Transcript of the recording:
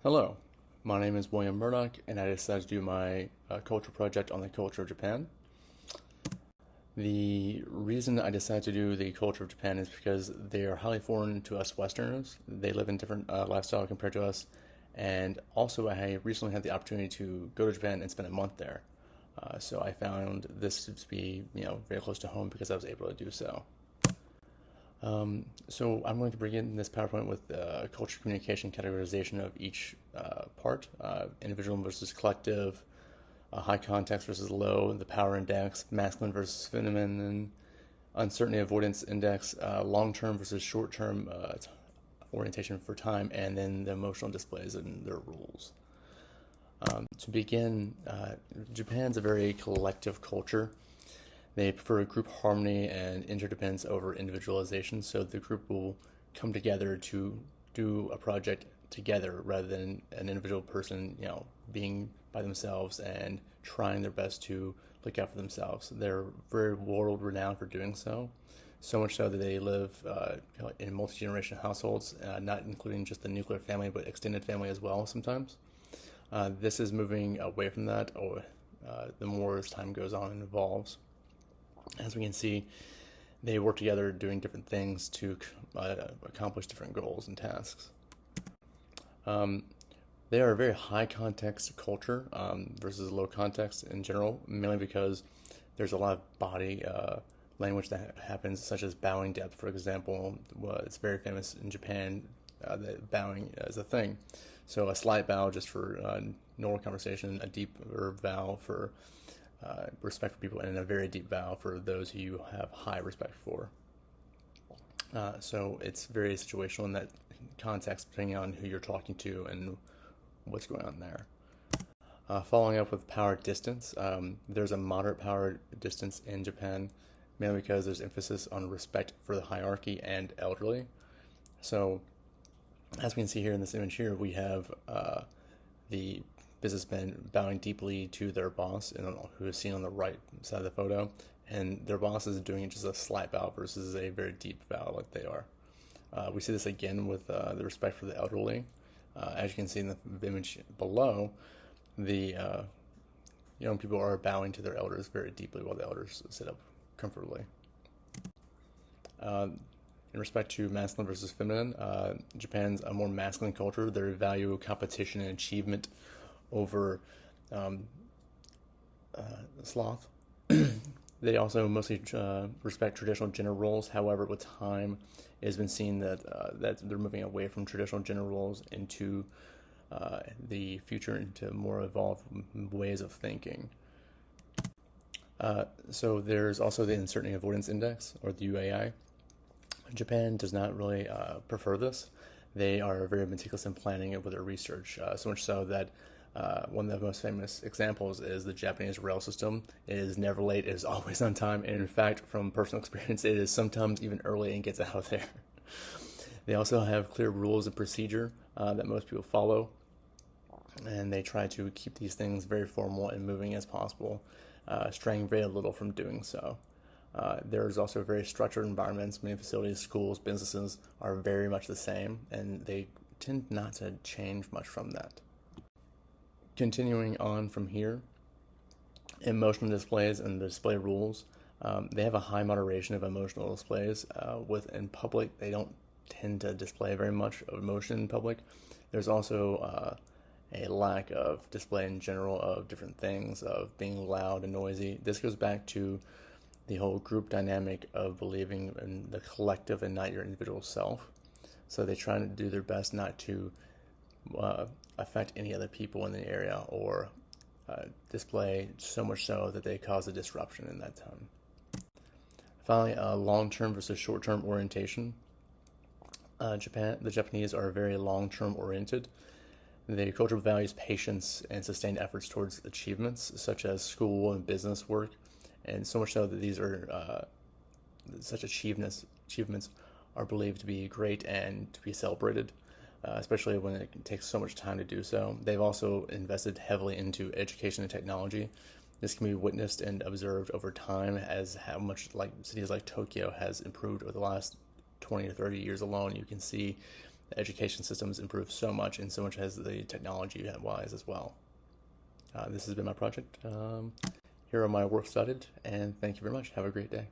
Hello, my name is William Murdoch, and I decided to do my culture project on the culture of Japan. The reason I decided to do the culture of Japan is because they are highly foreign to us Westerners. They live in different lifestyle compared to us, and also I recently had the opportunity to go to Japan and spend a month there. So I found this to be, very close to home because I was able to do so. So I'm going to begin this PowerPoint with culture communication categorization of each part, individual versus collective, high context versus low, the power index, masculine versus feminine, uncertainty avoidance index, long-term versus short-term orientation for time, and then the emotional displays and their rules. To begin, Japan's a very collective culture. They prefer group harmony and interdependence over individualization, so the group will come together to do a project together rather than an individual person, being by themselves and trying their best to look out for themselves. They're very world renowned for doing so, so much so that they live in multi-generation households, not including just the nuclear family, but extended family as well sometimes. This is moving away from that, or the more as time goes on and evolves. As we can see, they work together doing different things to accomplish different goals and tasks. They are a very high context culture versus low context in general, mainly because there's a lot of body language that happens, such as bowing depth, for example. It's very famous in Japan that bowing is a thing. So a slight bow just for normal conversation, a deeper bow for respect for people, and a very deep vow for those who you have high respect for. So it's very situational in that context, depending on who you're talking to and what's going on there. Following up with power distance, there's a moderate power distance in Japan, mainly because there's emphasis on respect for the hierarchy and elderly. So, as we can see here in this image here, we have the businessmen bowing deeply to their boss, who is seen on the right side of the photo, and their boss is doing just a slight bow versus a very deep bow like they are. We see this again with the respect for the elderly. As you can see in the image below, the young people are bowing to their elders very deeply while the elders sit up comfortably. In respect to masculine versus feminine, Japan's a more masculine culture. They value competition and achievement over sloth. They also mostly respect traditional gender roles. However, with time, it has been seen that they're moving away from traditional gender roles into the future, into more evolved ways of thinking. So there's also the uncertainty avoidance index, or the UAI. Japan does not really prefer this. They are very meticulous in planning it with their research, so much so that one of the most famous examples is the Japanese rail system. It is never late, it is always on time, and in fact, from personal experience, it is sometimes even early and gets out of there. They also have clear rules and procedure that most people follow, and they try to keep these things very formal and moving as possible, straying very little from doing so. There's also very structured environments. Many facilities, schools, businesses are very much the same, and they tend not to change much from that. Continuing on from here, emotional displays and display rules. They have a high moderation of emotional displays. In public, they don't tend to display very much of emotion in public. There's also a lack of display in general of different things, of being loud and noisy. This goes back to the whole group dynamic of believing in the collective and not your individual self. So they try to do their best not to affect any other people in the area or display so much so that they cause a disruption in that time. Finally, long-term versus short-term orientation. The Japanese are very long-term oriented. The culture values patience and sustained efforts towards achievements such as school and business work, and so much so that these are such achievements are believed to be great and to be celebrated, especially when it takes so much time to do so. They've also invested heavily into education and technology. This can be witnessed and observed over time as how much cities like Tokyo has improved over the last 20 to 30 years alone. You can see the education system's improved so much, and so much has the technology-wise as well. This has been my project. Here are my works cited, and thank you very much. Have a great day.